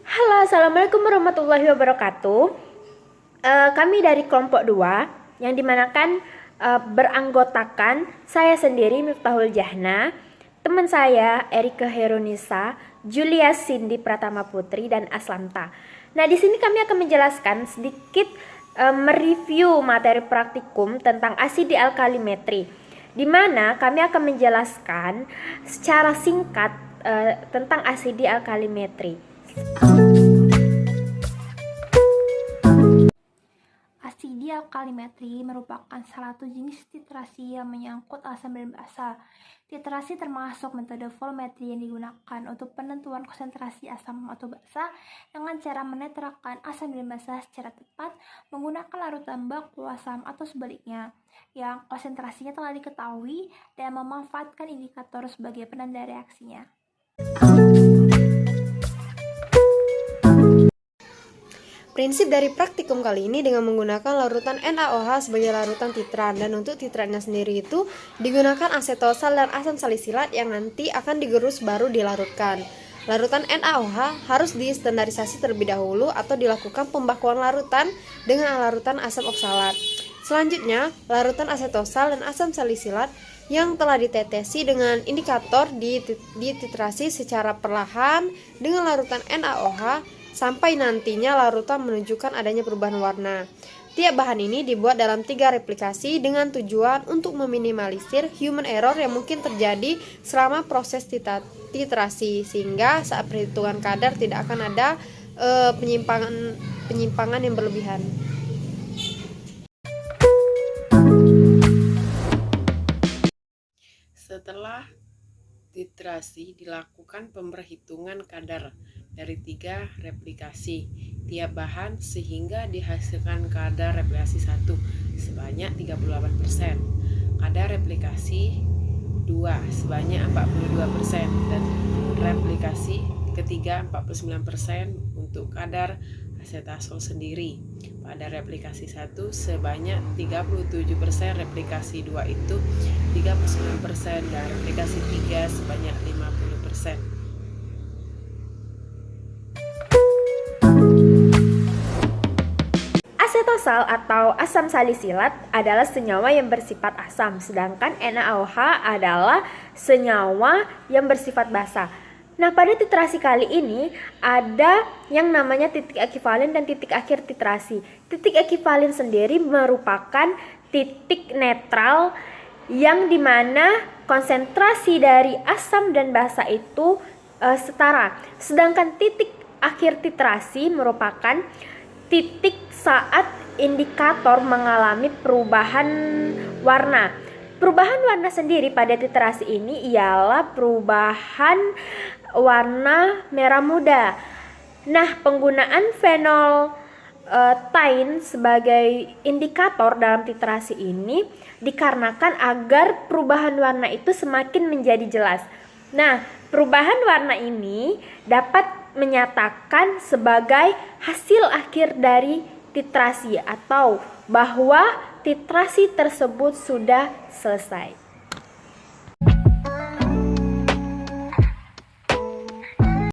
Halo, assalamualaikum warahmatullahi wabarakatuh. Kami dari kelompok 2 yang dimanakan beranggotakan saya sendiri Miftahul Jahna, teman saya Erika Heronisa, Julia Cindy Pratama Putri, dan Aslamta. Nah, di sini kami akan menjelaskan sedikit mereview materi praktikum tentang asidi alkalimetri, di mana kami akan menjelaskan secara singkat tentang asidi alkalimetri. Asidi alkalimetri merupakan salah satu jenis titrasi yang menyangkut asam dan basa. Titrasi termasuk metode volumetri yang digunakan untuk penentuan konsentrasi asam atau basa dengan cara menetralkan asam dan basa secara tepat menggunakan larutan baku asam atau sebaliknya, yang konsentrasinya telah diketahui dan memanfaatkan indikator sebagai penanda reaksinya. Prinsip dari praktikum kali ini dengan menggunakan larutan NaOH sebagai larutan titran, dan untuk titrannya sendiri itu digunakan asetosal dan asam salisilat yang nanti akan digerus baru dilarutkan. Larutan NaOH harus distandarisasi terlebih dahulu atau dilakukan pembakuan larutan dengan larutan asam oksalat. Selanjutnya, larutan asetosal dan asam salisilat yang telah ditetesi dengan indikator dititrasi secara perlahan dengan larutan NaOH sampai nantinya larutan menunjukkan adanya perubahan warna. Tiap bahan ini dibuat dalam 3 replikasi dengan tujuan untuk meminimalisir human error yang mungkin terjadi selama proses titrasi, sehingga saat perhitungan kadar tidak akan ada penyimpangan yang berlebihan. Setelah titrasi dilakukan pemberhitungan kadar dari 3 replikasi tiap bahan sehingga dihasilkan kadar replikasi 1 sebanyak 38%, kadar replikasi 2 sebanyak 42%, dan replikasi ketiga 49% untuk kadar asetasol sendiri. Pada replikasi 1 sebanyak 37%, replikasi 2 itu 39%, dan replikasi 3 sebanyak 50%. Asetosal atau asam salisilat adalah senyawa yang bersifat asam, sedangkan NaOH adalah senyawa yang bersifat basa. Nah, pada titrasi kali ini ada yang namanya titik ekivalen dan titik akhir titrasi. Titik ekivalen sendiri merupakan titik netral yang dimana konsentrasi dari asam dan basa itu setara. Sedangkan titik akhir titrasi merupakan titik saat indikator mengalami perubahan warna. Perubahan warna sendiri pada titrasi ini ialah perubahan warna merah muda. Nah, penggunaan phenolthine sebagai indikator dalam titrasi ini dikarenakan agar perubahan warna itu semakin menjadi jelas. Nah, perubahan warna ini dapat menyatakan sebagai hasil akhir dari titrasi atau bahwa titrasi tersebut sudah selesai.